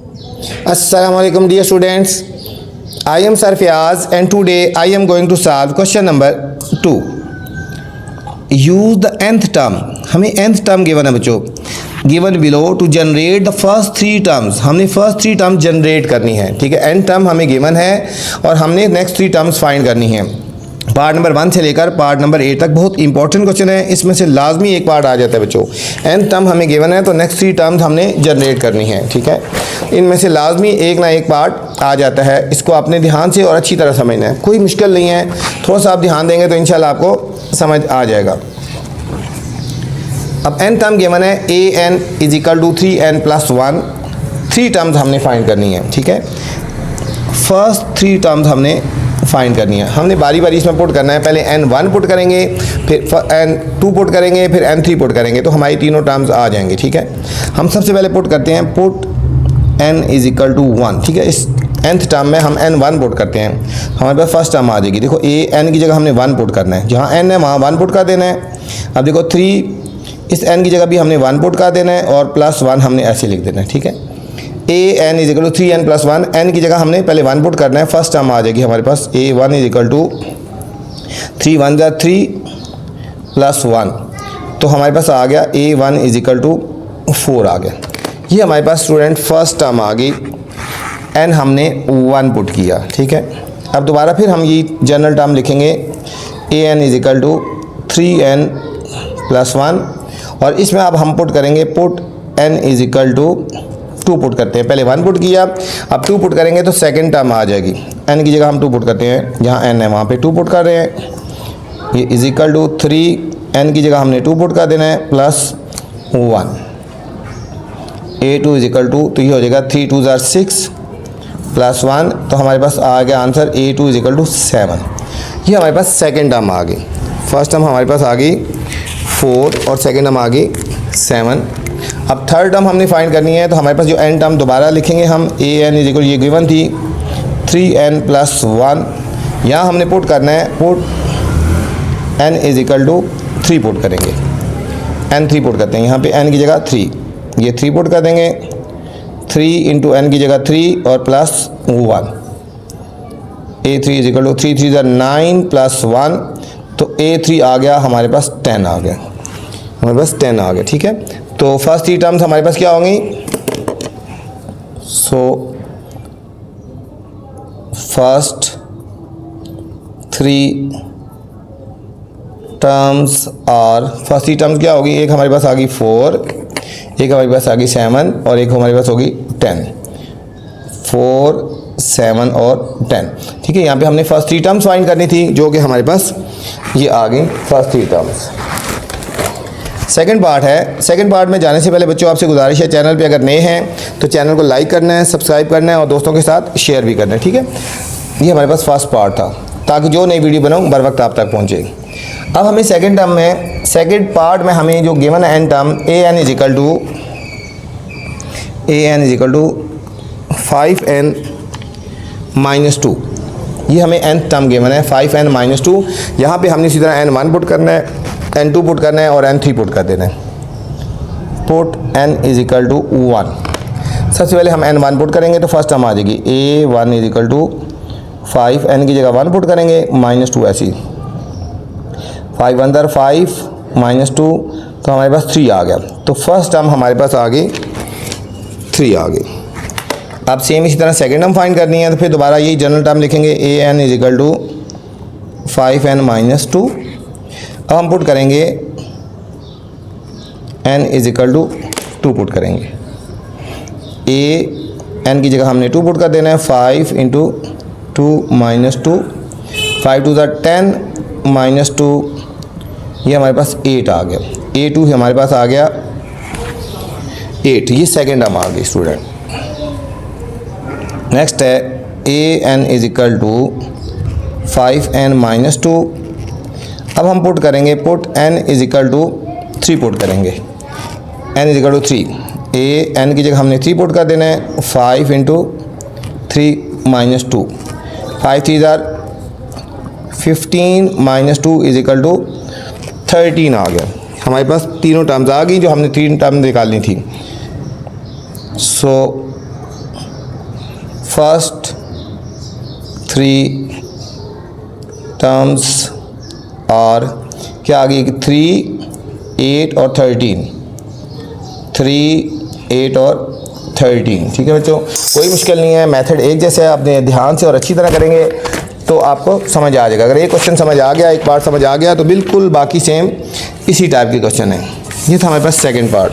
Assalamu alaikum dear students. I am Sir Fiaz and today I am going to solve question number 2. Use the nth term. हमें nth term given है बच्चों. Given below to generate the first three terms. हमने first three terms generate करनी है. ठीक है, nth term हमें given है और हमने next three terms find करनी है. पार्ट नंबर 1 से लेकर पार्ट नंबर 8 तक बहुत इंपॉर्टेंट क्वेश्चन है. इसमें से लाजमी एक पार्ट आ जाता है बच्चों. nth टर्म हमें गिवन है तो नेक्स्ट 3 टर्म्स हमने जनरेट करनी है. ठीक है, इनमें से लाजमी एक ना एक पार्ट आ जाता है. इसको आपने ध्यान से और अच्छी तरह समझना है. कोई मुश्किल नहीं है, थोड़ा सा आप ध्यान देंगे तो इंशाल्लाह आपको समझ आ जाएगा. अब n टर्म गिवन है an is equal to 3n plus 1. 3 terms हमने फाइंड करनी है. ठीक है, फर्स्ट 3 टर्म्स हमने फाइंड करनी है. हमने बारी बारी इसमें पुट करना है. पहले n1 पुट करेंगे, फिर n2 पुट करेंगे, फिर n3 पुट करेंगे तो हमारी तीनों टर्म्स आ जाएंगे. ठीक है, हम सबसे पहले पुट करते हैं put n is equal to 1. ठीक है, इस nth टर्म में हम n1 पुट करते हैं, हमारे पास फर्स्ट टर्म आ जाएगी. देखो n की जगह हमने 1 पुट करना है, जहाँ n है वहाँ 1 पुट कर देना है. अब देखो 3 इस n की जगह भी हमने 1 पुट कर देना है और प्लस 1 हमने ऐसे लिख देना है. ठीक है, an is equal to 3n plus 1. n की जगह हमने पहले 1 पुट करना है, फर्स्ट टर्म आ जाएगी हमारे पास a1 इज इक्वल टू 3 1 ज़ा 3 प्लस 1. तो हमारे पास आ गया a1 इज इक्वल टू 4 आ गया. ये हमारे पास स्टूडेंट फर्स्ट टर्म आ गई. n हमने 1 पुट किया. ठीक है, अब दोबारा फिर हम ये जनरल टर्म लिखेंगे an is equal to 3n plus 1 और इसमें अब हम पुट करेंगे put n is equal to 2 put करते हैं. पहले 1 पुट किया, अब 2 पुट करेंगे तो सेकंड टर्म आ जाएगी. n की जगह हम 2 पुट करते हैं, जहाँ n है वहाँ पे 2 पुट कर रहे हैं. ये इज इक्वल टू 3 n की जगह हमने 2 पुट कर देना है plus 1. a2 is equal to, तो ये हो जाएगा 3 2 ज़ा 6 प्लस 1. तो हमारे पास आ गया answer a2 is equal to 7. ये हमारे पास सेकेंड टर्म आ गई. फर्स्ट टर्म हमारे पास आ गई 4 और सेकेंड टर्म आ गई 7. अब थर्ड टर्म हमने फाइंड करनी है तो हमारे पास जो n टर्म दोबारा लिखेंगे हम an इज इक्वल, ये गिवन थी 3n प्लस 1. यहाँ हमने पुट करना है put n is equal to 3 put करेंगे. n3 पुट करते हैं, यहाँ पे n की जगह 3, ये 3 पुट कर देंगे. 3 इंटू n की जगह 3 और plus 1. a3 is equal to 3 3 ज़ा 9 प्लस 1. तो a3 आ गया हमारे पास 10 आ गया, हमारे पास 10 आ गया. ठीक है, तो फर्स्ट 3 टर्म्स हमारे पास क्या होंगी. सो फर्स्ट 3 टर्म्स और फर्स्ट 3 टर्म्स क्या होगी. एक हमारे पास आ गई 4, एक हमारे पास आ गई 7 और एक हमारे पास होगी 10. 4 7 और 10. ठीक है, यहाँ पे हमने फर्स्ट 3 टर्म्स फाइंड करनी थी जो कि हमारे पास ये आ गई फर्स्ट 3 टर्म्स. सेकंड पार्ट है. सेकंड पार्ट में जाने से पहले बच्चों आपसे गुजारिश है, चैनल पे अगर नए हैं तो चैनल को लाइक करना है, सब्सक्राइब करना है और दोस्तों के साथ शेयर भी करना है. ठीक है, ये हमारे पास फर्स्ट पार्ट था ताकि जो नई वीडियो बनाऊँ बर वक्त आप तक पहुँचे. अब हमें सेकंड टर्म में, सेकंड पार्ट में हमें जो गिवन है n term an is equal to 5n minus 2. ये हमें nth टर्म गिवन है 5n माइनस 2. यहाँ पे हमने इसी तरह n1 पुट करना है, n2 पुट करना है और n3 पुट कर देना है. Put n is equal to 1. सबसे पहले हम n1 पुट करेंगे तो फर्स्ट टर्म आ जाएगी a1 is equal to 5. n की जगह 1 पुट करेंगे माइनस 2 ऐसी. 5 1 ज़ा 5 माइनस 2 तो हमारे पास 3 आ गया. तो फर्स्ट टर्म हमारे पास आ गई 3 आ गई. अब सेम इसी तरह सेकेंड टर्म फाइंड करनी है तो फिर दोबारा यही जनरल टर्म लिखेंगे an is equal to 5n minus 2. अब हम पुट करेंगे n is equal to 2 put करेंगे. n की जगह हमने 2 पुट कर देना है. 5 इंटू 2 माइनस 2, 5 2 ज़ा 10 माइनस 2, ये हमारे पास 8 आ गया. a2 हमारे पास आ गया 8. ये सेकेंड टर्म आ गई स्टूडेंट. नेक्स्ट है an is equal to 5n minus 2. अब हम पुट करेंगे put n is equal to 3 put करेंगे. n is equal to 3, n की जगह हमने 3 पुट कर देना है. 5 इंटू 3 माइनस 2, 5 3 ज़ा 15 माइनस 2 इज इक्वल टू 13 आ गया. हमारे पास तीनों टर्म्स आ गई जो हमने 3 टर्म निकालनी थी. सो फर्स्ट 3 टर्म्स और क्या आ गई 3, 8 और 13, 3, 8 और 13। ठीक है बच्चों, कोई मुश्किल नहीं है, मेथड एक जैसे है। अपने ध्यान से और अच्छी तरह करेंगे तो आपको समझ आ जाएगा। अगर एक क्वेश्चन समझ आ गया, एक पार्ट समझ आ गया, तो बिल्कुल बाकी सेम इसी टाइप के क्वेश्चन है। ये था हमारे पास सेकंड पार्ट।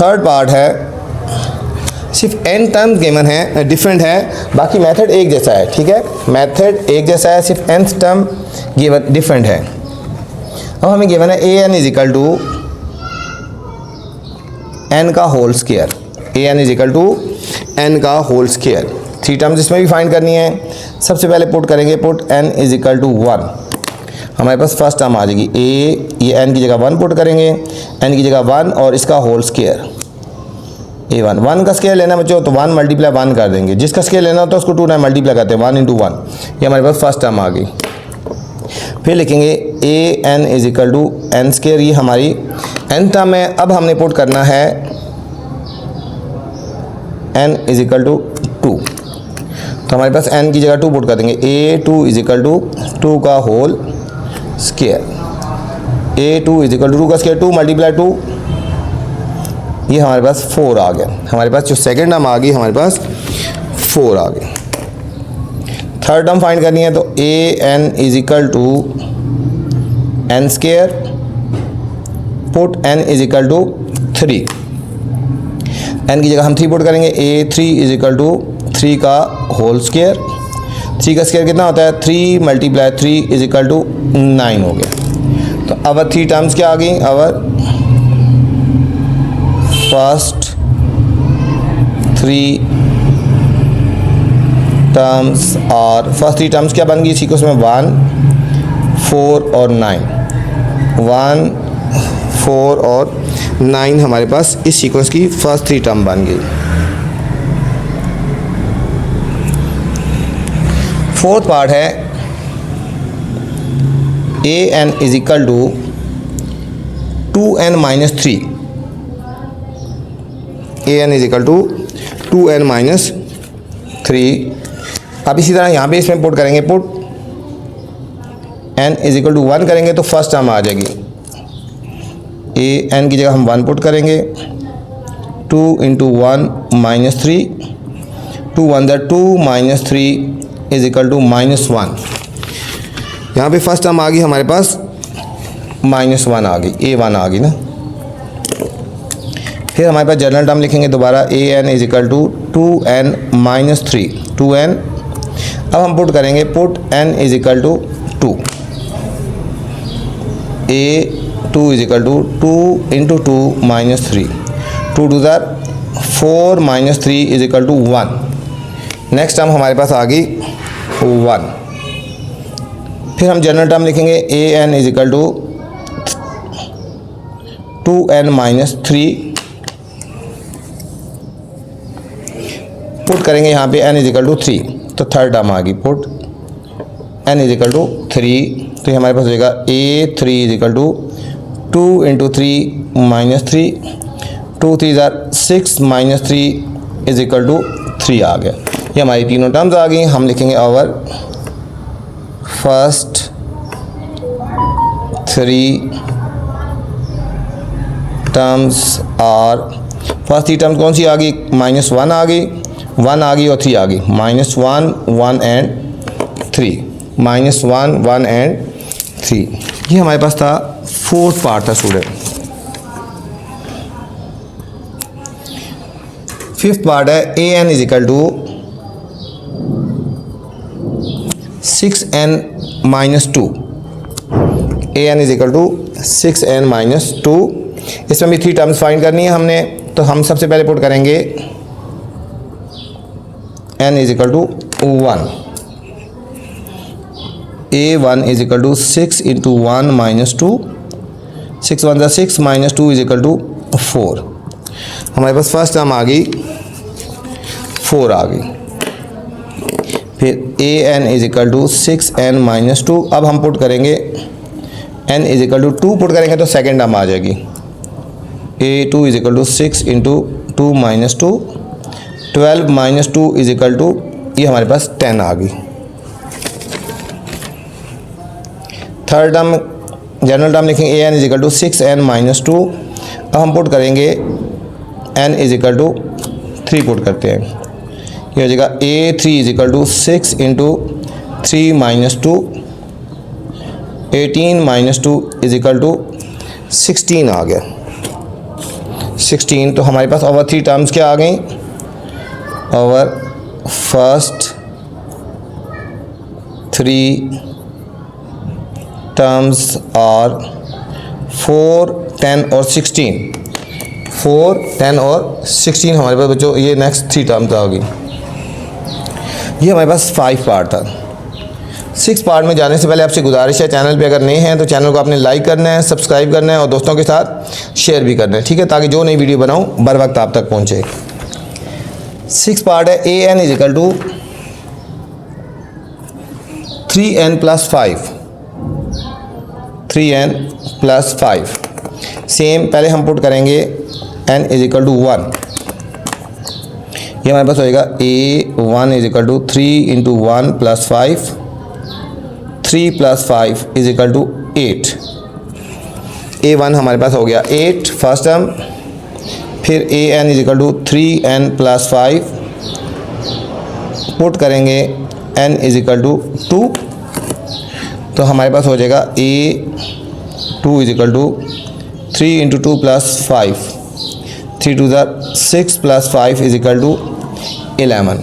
थर्ड पार्ट है, सिर्फ n टर्म गिवन है, डिफरेंट है, बाकी मेथड एक जैसा है। ठीक है, मेथड एक जैसा है, सिर्फ n टर्म गिवन डिफरेंट है। अब हमें गिवन है an is equal to n का whole square, an is equal to n का होल स्क्वायर। 3 टर्म्स इसमें भी फाइंड करनी है। सबसे पहले पुट करेंगे, put n is equal to 1। हमारे पास फर्स्ट टर्म आ जाएगी a, ये n की जगह 1 पुट करेंगे, n की जगह 1 और इसका होल स्क्वायर a1। 1 का स्क्वायर लेना बच्चों तो 1 मल्टीप्लाई 1 कर देंगे, जिसका स्क्वायर लेना होता है उसको 2 टाइम मल्टीप्लाई करते हैं, 1 इंटू 1। ये हमारे पास फर्स्ट टर्म आ गई। फिर लिखेंगे an is equal to n square, ये हमारी n टर्म है। अब हमने पुट करना है n इज इक्वल टू 2, तो हमारे पास n की जगह 2 पुट कर देंगे, a2 इज इक्वल टू 2 का whole square, a2 is equal to 2 का स्क्वायर, 2 मल्टीप्लाई 2, ये हमारे पास 4 आ गया। हमारे पास जो सेकंड टर्म आ गई, हमारे पास 4 आ गई। थर्ड टर्म फाइंड करनी है तो an is equal to n square, put n is equal to 3, n की जगह हम 3 पुट करेंगे, a3 इज इक्वल टू 3 का होल स्क्वायर। 3 का स्क्वायर कितना होता है, 3 मल्टीप्लाई 3 इज इक्वल टू 9 हो गया। तो अब 3 टर्म्स क्या आ गई, अवर फर्स्ट 3 टर्म्स और फर्स्ट 3 टर्म्स क्या बन गई इसी को, उसमें 1, 4 और 9, 1, 4 और 9 हमारे पास इस सीक्वेंस की फर्स्ट 3 टर्म बन गई। फोर्थ पार्ट है an is equal to 2n minus 3, an is equal to 2n minus 3। अब इसी तरह यहाँ पे इसमें पुट करेंगे, put n is equal to 1 करेंगे तो फर्स्ट टर्म आ जाएगी, an की जगह हम 1 पुट करेंगे, 2 इंटू 1 माइनस 3, 2 1 ज़ा 2 माइनस 3 इज इक्वल टू -1। यहाँ पे फर्स्ट टर्म आ गई हमारे पास -1 आ गई, a1 आ गई ना। फिर हमारे पास जनरल टर्म लिखेंगे दोबारा, an is equal to 2n minus 3, 2n। अब हम पुट करेंगे, put n is equal to 2, a2 is equal to 2 into 2 minus 3, 2 2 ज़ा 4 minus 3 is equal to 1। Next term हमारे पास आ गई 1। फिर हम जनरल टर्म लिखेंगे, an is equal to 2n minus 3, put करेंगे यहाँ पे n इज इक्वल टू 3, तो थर्ड टर्म आ गई, put n is equal to 3, तो ये हमारे पास हो जाएगा a3 is equal to 2 into 3 minus 3, 2 3 ज़ा 6 माइनस 3 इज इक्वल टू 3 आ गया। ये हमारी तीनों टर्म्स आ गई। हम लिखेंगे आवर फर्स्ट 3 टर्म्स और फर्स्ट 3 टर्म्स कौन सी आ गई, -1 आ गई, 1 आ गई और 3 आ गई, -1 1 एंड 3, -1 1 एंड 3। ये हमारे पास था फोर्थ पार्ट था स्टूडेंट। फिफ्थ पार्ट है an is equal to 6n minus 2, an is equal to 6n minus 2। इसमें भी 3 टर्म्स फाइंड करनी है हमने, तो हम सबसे पहले पुट करेंगे n is equal to 1, a1 is equal to 6 into 1 minus 2, 6 1 ज़ा 6 माइनस 2 इज इक्वल टू 4। हमारे पास फर्स्ट टर्म आ गई 4 आ गई। फिर an is equal to 6n minus 2। अब हम पुट करेंगे n is equal to 2 put करेंगे तो सेकेंड टर्म आ जाएगी, a2 is equal to 6 into 2 minus 2, 12 minus 2 is equal to, ये हमारे पास 10 आ गई। थर्ड टर्म जनरल टर्म लिखेंगे a n is equal to 6n minus 2। अब हम पुट करेंगे n is equal to 3 put करते हैं, ये हो जाएगा A3 is equal to 6 into 3 minus 2, 18 minus 2 is equal to 16 आ गया 16। तो हमारे पास ओवर 3 टर्म्स क्या आ गई, ओवर फर्स्ट 3 टर्म्स आर 4, 10 और 16। 4, 10 और 16 हमारे पास बच्चों ये नेक्स्ट 3 टर्म्स आ गई। ये हमारे पास 5 पार्ट था। 6 पार्ट में जाने से पहले आपसे गुजारिश है, चैनल पे अगर नए हैं तो चैनल को आपने लाइक करना है, सब्सक्राइब करना है और दोस्तों के साथ शेयर भी करना है, ठीक है, ताकि जो नई वीडियो बनाऊँ बर वक्त आप तक पहुँचे। 6 पार्ट है a n is equal to 3n plus 5, 3n plus 5। Same पहले हम पुट करेंगे n इज इक्वल टू 1, ये हमारे पास होएगा A1 is equal to 3 into 1 plus 5, 3 plus 5 is equal to 8। A1 हमारे पास हो गया 8 फर्स्ट टर्म, फिर AN is equal to 3n plus 5, put करेंगे n इज इक्वल टू 2, तो हमारे पास हो जाएगा A2 is equal to 3 into 2 plus 5, 3 two ज़ा 6 प्लस 5 इज इक्वल टू 11।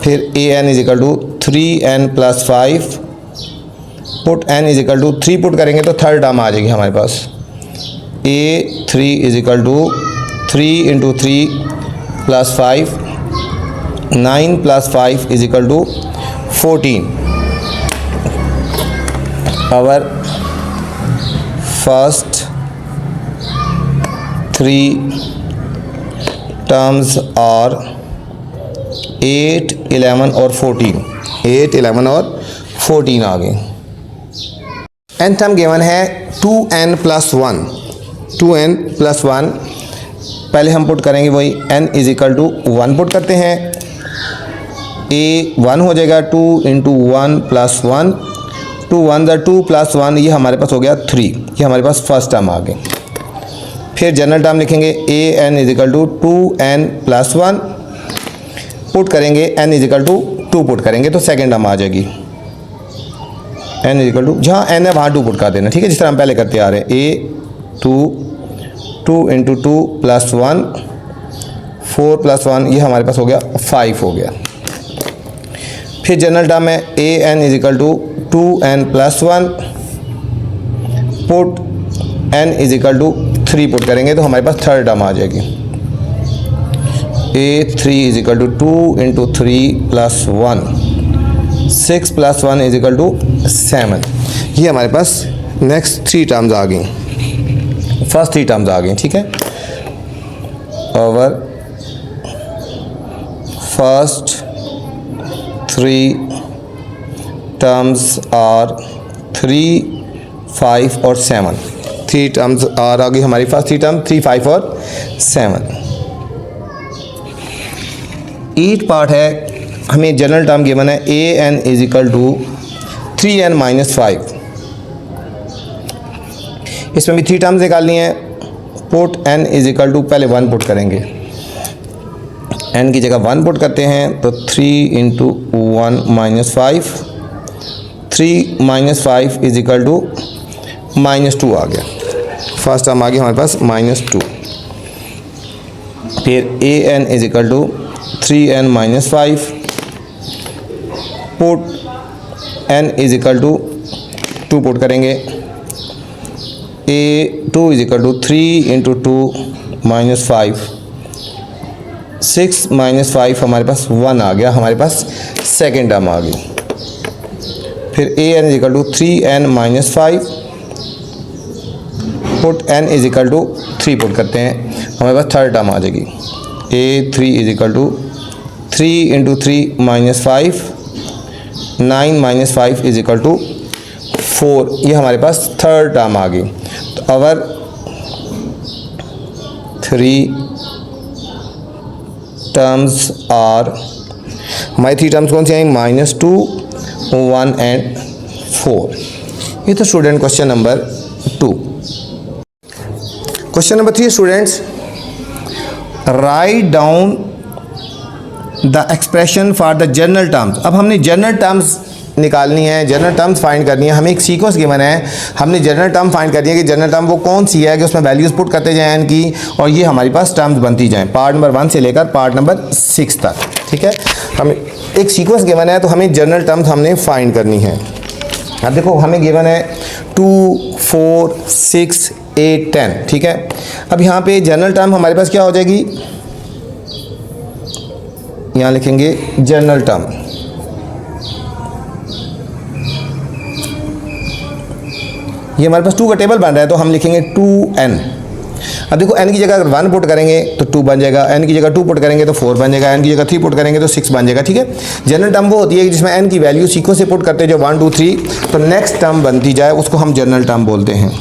फिर AN is equal to 3n plus 5, put n is equal to 3 put करेंगे तो थर्ड टर्म आ जाएगी हमारे पास, A3 is equal to 3 into 3 plus 5, 9 plus 5 is equal to 14। Our first 3 terms are 8, 11 और 14। 8, 11 और 14 आ गए। nth टर्म गिवन है 2n प्लस 1, 2n प्लस 1। पहले हम पुट करेंगे वही n is equal to 1 put करते हैं, A1 हो जाएगा 2 इंटू 1 प्लस 1, 2 1 ज़ा 2 प्लस 1, ये हमारे पास हो गया 3, ये हमारे पास फर्स्ट टर्म आ गई। फिर जनरल टर्म लिखेंगे AN is equal to 2n plus 1, put करेंगे n is equal to 2 put करेंगे तो सेकेंड टर्म आ जाएगी, n इज इक्वल टू जहाँ n है वहाँ 2 पुट कर देना, ठीक है, जिस तरह हम पहले करते आ रहे हैं। A2 इंटू 2 प्लस 1, 4 प्लस 1, ये हमारे पास हो गया 5 हो गया। फिर जनरल टर्म है AN is equal to 2n plus 1, put n is equal to 3 put करेंगे तो हमारे पास थर्ड टर्म आ जाएगी, A3 is equal to 2 into 3 plus 1, 6 plus 1 is equal to 7। ये हमारे पास नेक्स्ट 3 टर्म्स आ गई, फर्स्ट 3 टर्म्स आ गई, ठीक है। ओवर फर्स्ट 3 टर्म्स आर 3, 5 और 7। 3 टर्म्स आर आ गई हमारी फर्स्ट 3 टर्म 3, 5 और 7। 8 पार्ट है, हमें जनरल टर्म गिवन है AN is equal to 3n minus 5। इसमें भी 3 टर्म्स निकालनी है, put n is equal to पहले 1 पुट करेंगे, n की जगह 1 पुट करते हैं तो 3 into 1 minus 5, 3 minus 5 is equal to minus 2 आ गया, फर्स्ट टर्म आ गया हमारे पास माइनस 2। फिर AN is equal to 3n minus 5, put n is equal to 2 put करेंगे, A2 is equal to 3 into 2 minus 5, 6 minus 5 हमारे पास 1 आ गया, हमारे पास सेकेंड टर्म आ गई। फिर AN is equal to 3n minus 5, put n is equal to 3 put करते हैं, हमारे पास थर्ड टर्म आ जाएगी, A3 is equal to 3 into 3 minus 5, 9 minus 5 is equal to 4, ये हमारे पास थर्ड टर्म आ गई। तो अवर 3 टर्म्स आर, हमारी 3 टर्म्स कौन सी आएंगी? -2, 1 एंड 4। ये तो student question number 2। Question number 3 students, write down the expression for the general terms. अब हमने जनरल टर्म्स निकालनी है, जनरल टर्म्स फाइंड करनी है। हमें एक सीक्वेंस गिवन है, हमने जनरल टर्म फाइंड करनी है कि जनरल टर्म वो कौन सी है कि उसमें वैल्यूज़ पुट करते जाएं एन की, और ये हमारी पास टर्म्स बनती जाएं पार्ट नंबर 1 से लेकर पार्ट नंबर 6 तक। ठीक है, हमें एक सीक्वेंस गिवन है तो हमें जनरल टर्म्स हमने फाइंड करनी है। अब देखो हमें गिवन है 2, 4, 6, 8, 10। ठीक है, अब यहाँ पे जनरल टर्म हमारे पास क्या हो जाएगी? यहाँ लिखेंगे जनरल टर्म। ये हमारे पास 2 का टेबल बन रहा है तो हम लिखेंगे 2n। अब देखो n की जगह अगर 1 पुट करेंगे तो 2 बन जाएगा, n की जगह 2 पुट करेंगे तो 4 बन जाएगा, n की जगह 3 पुट करेंगे तो 6 बन जाएगा। ठीक है, जनरल टर्म वो होती है कि जिसमें n की वैल्यू सीक्वेंस से पुट करते हैं जो 1, 2, 3, तो नेक्स्ट टर्म बनती जाए उसको हम जनरल टर्म बोलते हैं।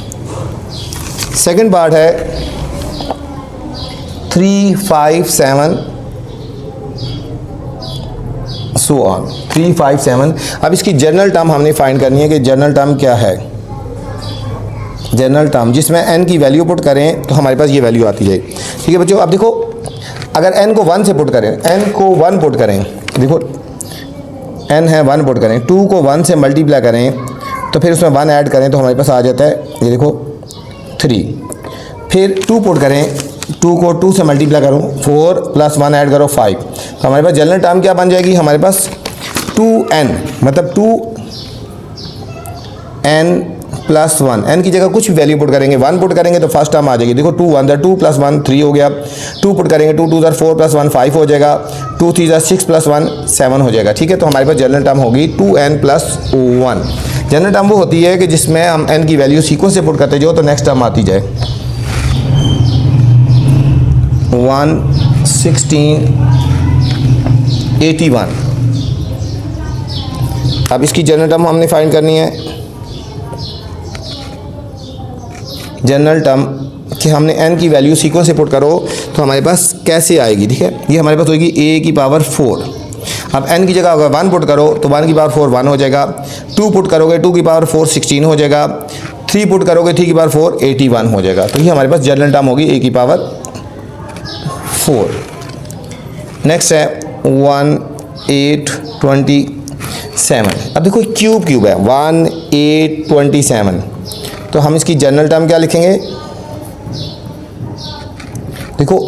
सेकेंड पार्ट है 3, 5, 7 सो ऑन, 3, 5, 7। अब इसकी जनरल टर्म हमने फाइंड करनी है कि जनरल टर्म क्या है। जनरल टर्म जिसमें n की वैल्यू पुट करें तो हमारे पास ये वैल्यू आती जाएगी। ठीक है बच्चों, अब देखो अगर n को 1 से पुट करें, n को 1 पुट करें, देखो n है 1 पुट करें, 2 को 1 से मल्टीप्लाई करें तो फिर उसमें 1 ऐड करें तो हमारे पास आ जाता है ये देखो 3। फिर 2 पुट करें, 2 को 2 से मल्टीप्लाई करो, 4 + 1 ऐड करो 5, तो हमारे पास जनरल टर्म क्या बन जाएगी? हमारे पास 2n, मतलब 2n + 1। n की जगह कुछ भी वैल्यू पुट करेंगे, 1 पुट करेंगे तो फर्स्ट टर्म आ जाएगी। देखो 2 1 2 + 1 3 हो गया, 2 पुट करेंगे 2 2 4 + 1 5 हो जाएगा, 2 3 6 + 1 7 हो जाएगा। ठीक है, तो हमारे पास जनरल टर्म होगी 2n + 1। जनरल टर्म वो होती है कि जिसमें हम n की वैल्यू सीक्वेंस से पुट करते जाओ तो नेक्स्ट टर्म आती जाए। 1 16 81। अब इसकी जनरल टर्म हमने फाइंड करनी है। जनरल टर्म कि हमने n की वैल्यू सीक्वेंस से पुट करो तो हमारे पास कैसे आएगी? ठीक है, ये हमारे पास होगी a⁴। अब n की जगह अगर 1 पुट करो तो 1 की पावर 4 1 हो जाएगा, 2 पुट करोगे 2 की पावर 4 16 हो जाएगा, 3 पुट करोगे 3 की पावर 4 81 हो जाएगा। तो ये हमारे पास जनरल टर्म होगी a⁴। नेक्स्ट है 1 8 27। अब देखो क्यूब है 1 8 27, तो हम इसकी जनरल टर्म क्या लिखेंगे? देखो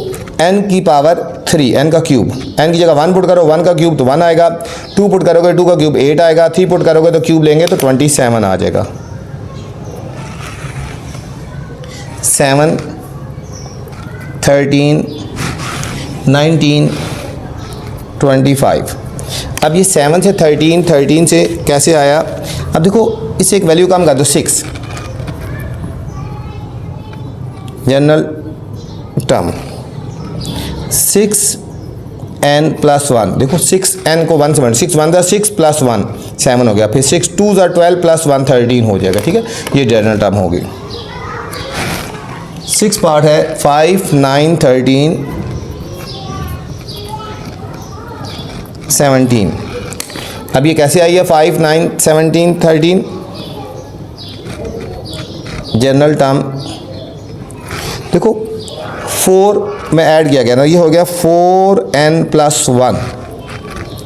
n की पावर 3, n का क्यूब, n की जगह 1 पुट करो 1 का क्यूब तो 1 आएगा, 2 पुट करोगे 2 का क्यूब 8 आएगा, 3 पुट करोगे तो क्यूब लेंगे तो 27 आ जाएगा। 7 13 19 25। अब ये 7 से 13 से कैसे आया? अब देखो इससे एक वैल्यू कम कर दो 6। General term 6n + 1। देखो 6n को 1 से 6 1 6 + 1 7 हो गया, फिर 6 2 12 + 1 13 हो जाएगा। ठीक है, ये जनरल टर्म होगी। 6 पार्ट है 5 9 13 17। अब ये कैसे आई है 5 9 17 13? जनरल टर्म देखो 4 में ऐड किया गया ना, ये हो गया 4n + 1।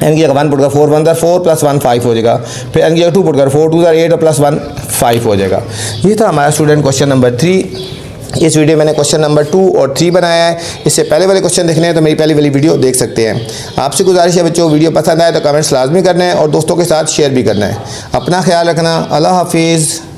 n की जगह 1 पुट कर 4 1 4 + 1 5 हो जाएगा, फिर n की जगह 2 पुट कर 4 2 8 + 1 5 हो जाएगा। ये था हमारा स्टूडेंट क्वेश्चन नंबर 3। इस वीडियो मैंने क्वेश्चन नंबर 2 और 3 बनाया है। इससे पहले वाले क्वेश्चन देखने हैं तो मेरी पहली वाली वीडियो देख सकते हैं। आपसे गुजारिश है बच्चों, वीडियो पसंद आए तो कमेंट्स लाजमी करना है और दोस्तों के साथ शेयर भी करना है। अपना ख्याल रखना। अल्लाह हाफिज़।